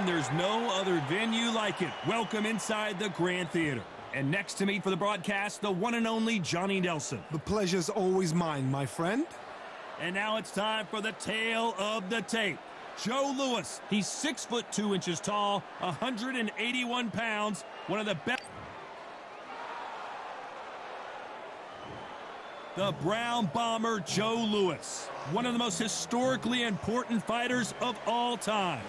gentlemen, there's no other venue like it. Welcome inside the Grand Theater. And next to me for the broadcast, the one and only Johnny Nelson. The pleasure's always mine, my friend. And now it's time for the tale of the tape. Joe Louis, he's 6 foot 2 inches tall, 181 pounds, one of the best. The Brown Bomber Joe Louis, one of the most historically important fighters of all time.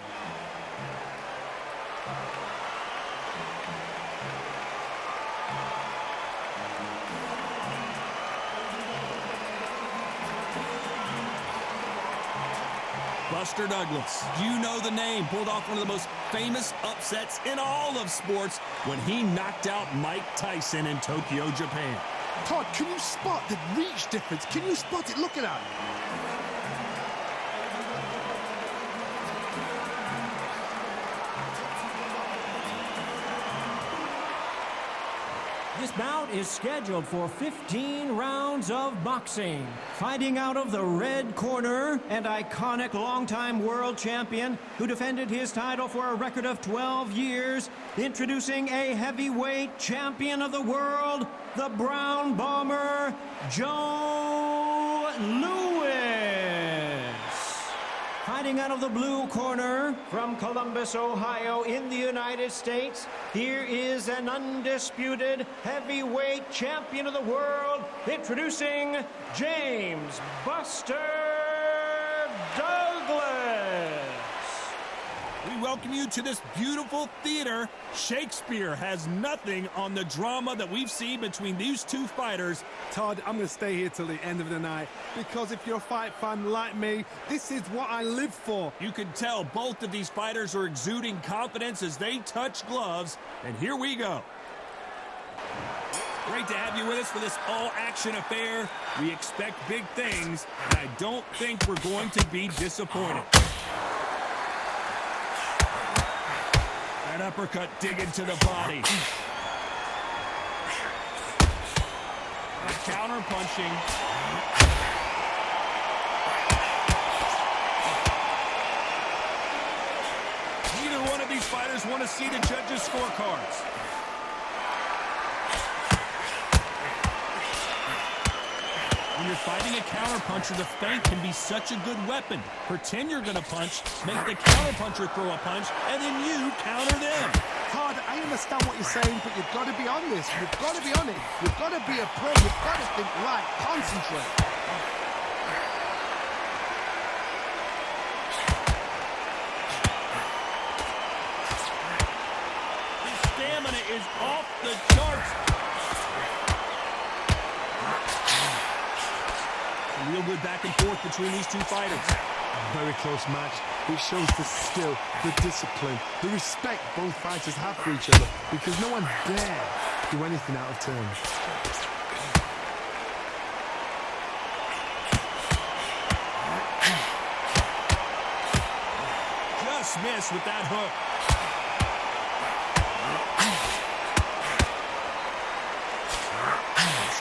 Buster Douglas, you know the name, pulled off one of the most famous upsets in all of sports when he knocked out Mike Tyson in Tokyo, Japan. Todd, can you spot the reach difference? Can you spot it? Look at that. This bout is scheduled for 15 rounds of boxing. Fighting out of the red corner, and iconic longtime world champion who defended his title for a record of 12 years, introducing a heavyweight champion of the world, the Brown Bomber, Joe Louis. Fighting out of the blue corner from Columbus, Ohio in the United States, here is an undisputed heavyweight champion of the world, introducing James Buster Douglas. We welcome you to this beautiful theater. Shakespeare has nothing on the drama that we've seen between these two fighters. Todd, I'm going to stay here till the end of the night because if you're a fight fan like me, this is what I live for. You can tell both of these fighters are exuding confidence as they touch gloves. And here we go. Great to have you with us for this all-action affair. We expect big things, and I don't think we're going to be disappointed. That uppercut digging to the body. Counter punching. Neither one of these fighters want to see the judges' scorecards. When you're fighting a counterpuncher, the feint can be such a good weapon. Pretend you're going to punch, make the counterpuncher throw a punch, and then you counter them. Todd, I understand what you're saying, but you've got to be on this. You've got to be on it. You've got to be a pro. You've got to think right. Concentrate. His stamina is off the charts. A real good back and forth between these two fighters. Very close match. It shows the skill, the discipline, the respect both fighters have for each other because no one dare do anything out of turn. Just missed with that hook.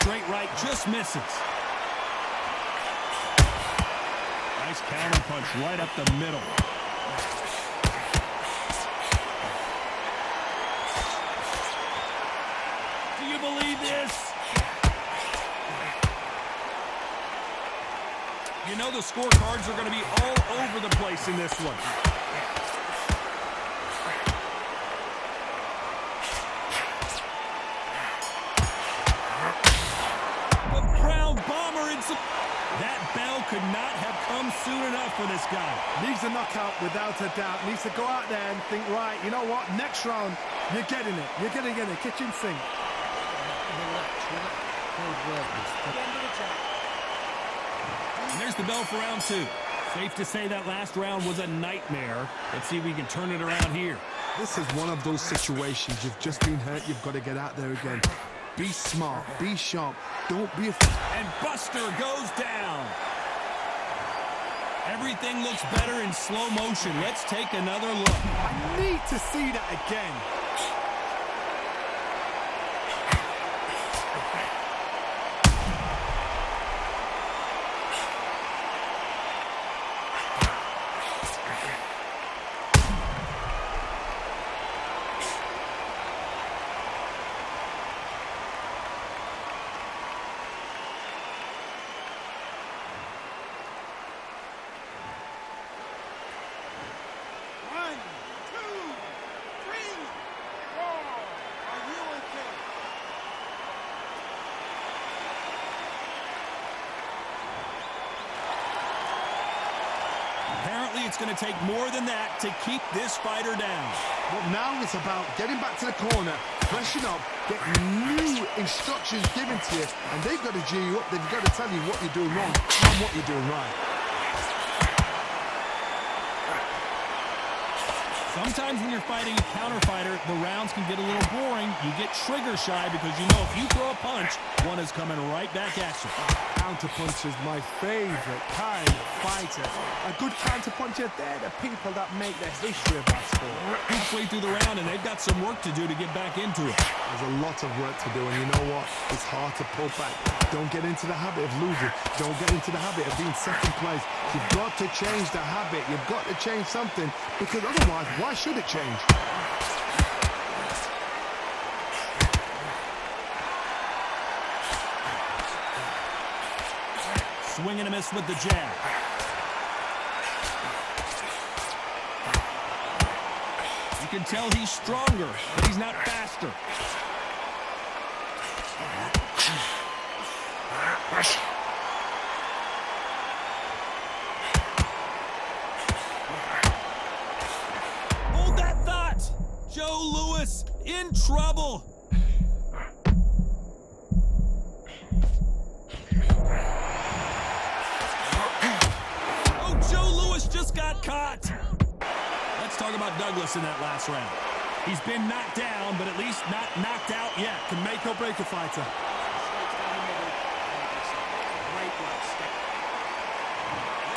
Straight right, just misses. Nice counter punch right up the middle. Do you believe this? You know the scorecards are going to be all over the place in this one. The Brown Bomber in some... That bell could not have come soon enough for this guy. Needs a knockout without a doubt. Needs to go out there and think, right, you know what? Next round, you're getting it. You're going to get it. Kitchen sink. And there's the bell for round two. Safe to say that last round was a nightmare. Let's see if we can turn it around here. This is one of those situations. You've just been hurt. You've got to get out there again. Be smart. Be sharp. Don't be afraid. And Buster goes down. Everything looks better in slow motion. Let's take another look. I need to see that again. it's going to take more than that to keep this fighter down. But now it's about getting back to the corner, freshen up, get new instructions given to you, and they've got to G you up. They've got to tell you what you're doing wrong and what you're doing right. Sometimes when you're fighting a counter fighter, the rounds can get a little boring. You get trigger shy because you know if you throw a punch, one is coming right back at you. Counterpunch is my favorite kind of fighter. A good counterpuncher, they're the people that make the history of that sport. Halfway through the round, and they've got some work to do to get back into it. There's a lot of work to do, and you know what? It's hard to pull back. Don't get into the habit of losing. Don't get into the habit of being second place. You've got to change the habit. You've got to change something, because otherwise, why should it change? Swing and a miss with the jab. You can tell he's stronger, but he's not faster. Hold that thought! Joe Louis in trouble. Got caught. Let's talk about Douglas in that last round. He's been knocked down, but at least not knocked out yet. Can make or break a fighter.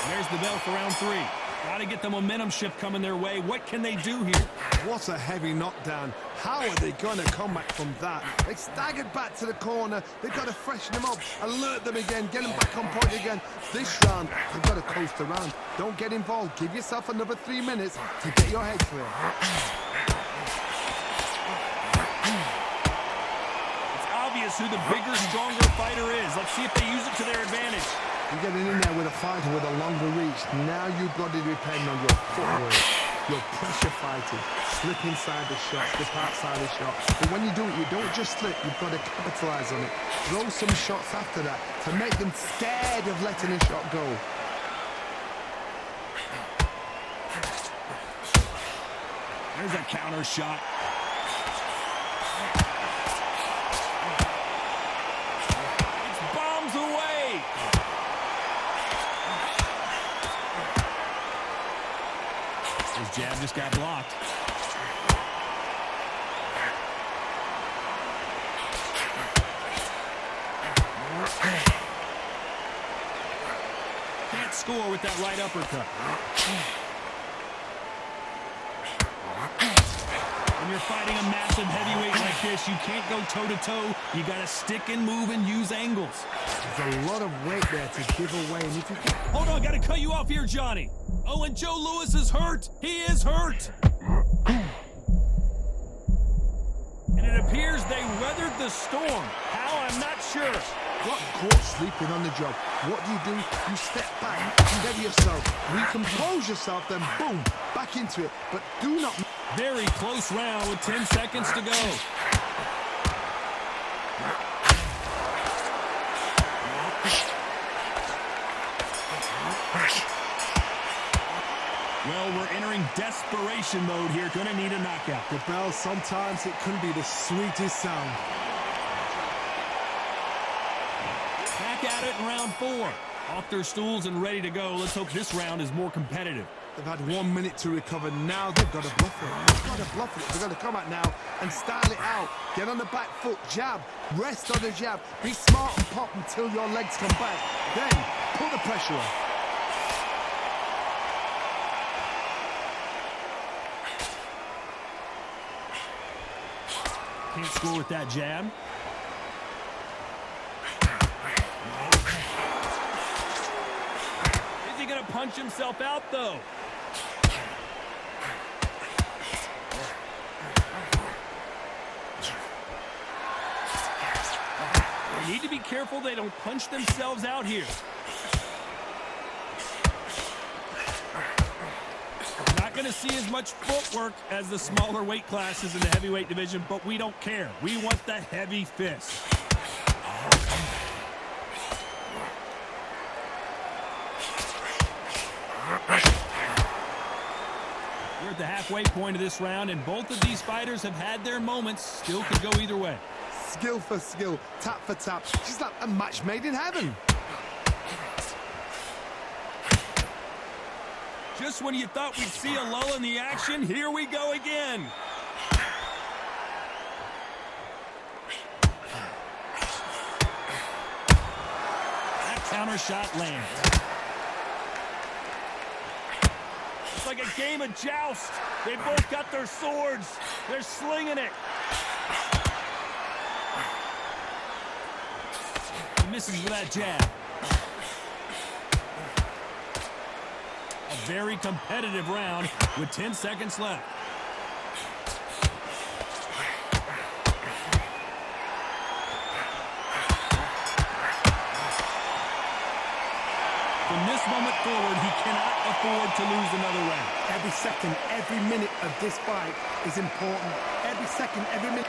There's the bell for round 3. Got to get the momentum shift coming their way. What can they do here? What a heavy knockdown. How are they going to come back from that? They staggered back to the corner. They've got to freshen them up, alert them again, get them back on point again. This round, they've got to coast around. Don't get involved. Give yourself another 3 minutes to get your head clear. It's obvious who the bigger, stronger fighter is. Let's see if they use it to their advantage. You're getting in there with a fighter with a longer reach. Now you've got to depend on your footwork, your pressure fighting, slip inside the shot, slip outside the shot. But when you do it, you don't just slip, you've got to capitalize on it. Throw some shots after that to make them scared of letting a shot go. There's a counter shot. It's bombs away. His jab just got blocked. Can't score with that right uppercut. When you're fighting a massive heavyweight like this, you can't go toe-to-toe. You got to stick and move and use angles. There's a lot of weight there to give away. And if you can... Hold on, got to cut you off here, Johnny. Oh, and Joe Louis is hurt. He is hurt. And it appears they weathered the storm. How? I'm not sure. Got caught sleeping on the job. What do? You step back, steady yourself, recompose yourself, then boom, back into it. But do not... Very close round with 10 seconds to go. Well, we're entering desperation mode here. Gonna need a knockout. The bell, sometimes it can be the sweetest sound. Back at it in round 4. Off their stools and ready to go. Let's hope this round is more competitive. They've had 1 minute to recover. Now they've got to bluff it. They've got to bluff it. They've got to come out now and style it out. Get on the back foot, jab, rest on the jab. Be smart and pop until your legs come back. Then put the pressure on. Can't score with that jab. Is he going to punch himself out, though? They need to be careful they don't punch themselves out here. Not going to see as much footwork as the smaller weight classes in the heavyweight division, but we don't care. We want the heavy fist. halfway point of this round, and both of these fighters have had their moments. Still could go either way. Skill for skill, tap for tap. She's like a match made in heaven. Just when you thought we'd see a lull in the action, here we go again. That counter shot lands. It's like a game of joust. They both got their swords. They're slinging it. He misses with that jab. A very competitive round with 10 seconds left. From this moment forward, he cannot afford to lose another round. Every second, every minute of this fight is important. Every second, every minute.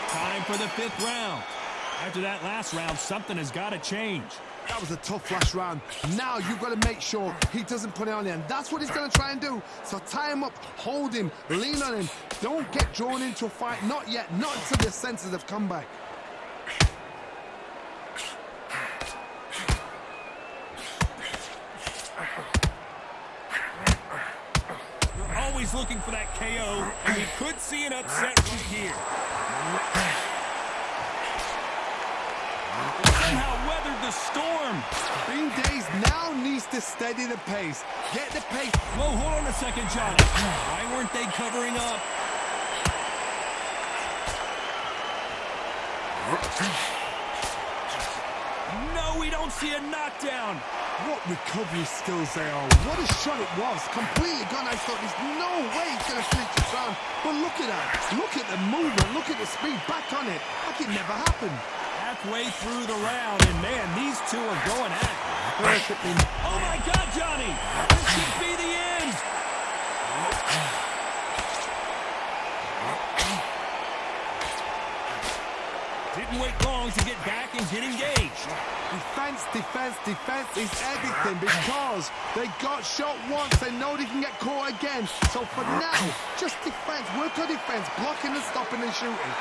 Time for the 5th round. After that last round, something has got to change. That was a tough last round. Now you've got to make sure he doesn't put it on you, and that's what he's going to try and do. So tie him up, hold him, lean on him. Don't get drawn into a fight. Not yet. Not until your senses have come back. You're always looking for that KO, and we could see an upset right here. Somehow weathered the storm. Bean Days now needs to steady the pace. Get the pace. Whoa, hold on a second, Johnny. Why weren't they covering up? No, we don't see a knockdown. What recovery skills they are. What a shot it was. Completely gone. I thought there's no way he's going to finish this round. But look at that. Look at the movement. Look at the speed. Back on it. Like it never happened. Halfway through the round, and man, these two are going at it. Perfectly. Oh my God, Johnny! This could be the end! Didn't wait long to get back and get engaged. Defense, defense, defense is everything because they got shot once. They know they can get caught again. So for now, just defense. Work on defense. Blocking and stopping and shooting.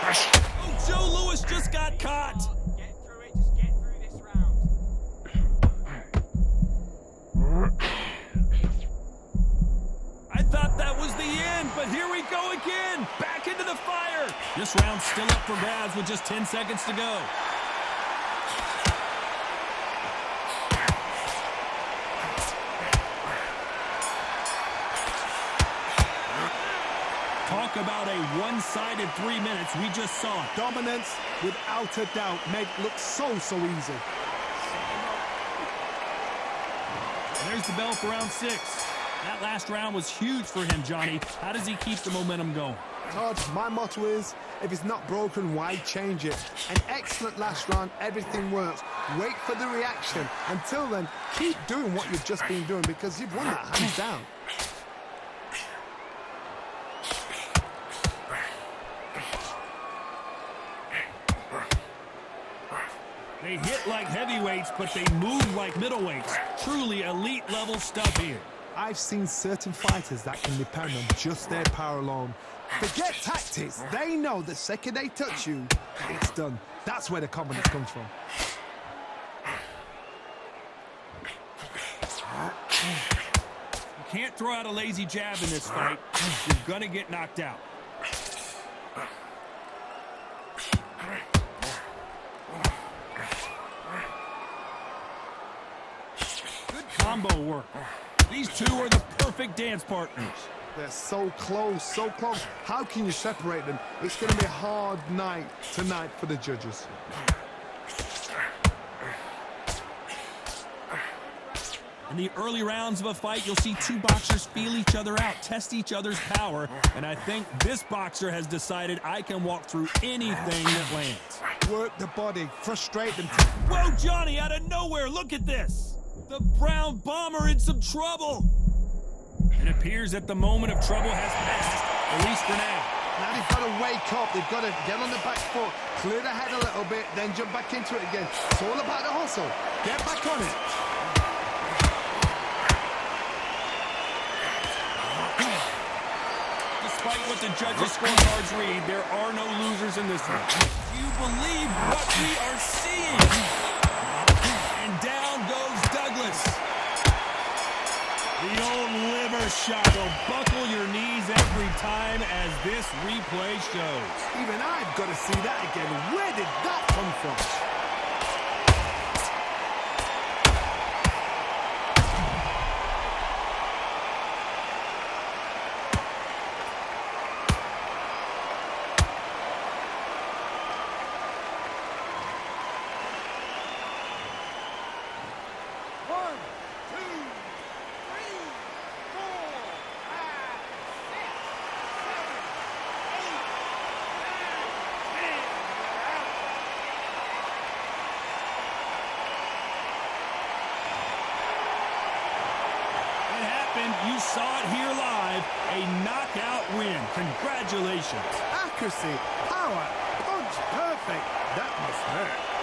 Oh, Joe Louis just got caught. Get through it, just get through this round. I thought that was the end, but here we go again. Back into the fire. This round's still up for grabs with just 10 seconds to go. Talk about a one-sided 3 minutes. We just saw it. Dominance, without a doubt, made it look so easy. There's the bell for round 6. That last round was huge for him, Johnny. How does he keep the momentum going? Todd, my motto is, if it's not broken, why change it? An excellent last round, everything works. Wait for the reaction. Until then, keep doing what you've just been doing because you've won that hands down. They hit like heavyweights, but they move like middleweights. Truly elite level stuff here. I've seen certain fighters that can depend on just their power alone. Forget tactics. They know the second they touch you, it's done. That's where the confidence comes from. You can't throw out a lazy jab in this fight. You're gonna get knocked out. Good combo work. These two are the perfect dance partners. They're so close, so close. How can you separate them? It's going to be a hard night tonight for the judges. In the early rounds of a fight, you'll see two boxers feel each other out, test each other's power, and I think this boxer has decided I can walk through anything that lands. Work the body, frustrate them. Whoa, Johnny, out of nowhere, look at this! The Brown Bomber in some trouble! It appears that the moment of trouble has passed, at least for now. Now they've got to wake up. They've got to get on the back foot, clear the head a little bit, then jump back into it again. It's all about the hustle. Get back on it. Despite what the judges' scorecards read, there are no losers in this one. Do you believe what we are seeing? And down goes Douglas. The old liver shot will buckle your knees every time, as this replay shows. Even I've got to see that again. Where did that come from? You saw it here live, a knockout win. Congratulations. Accuracy, power, punch perfect. That must hurt.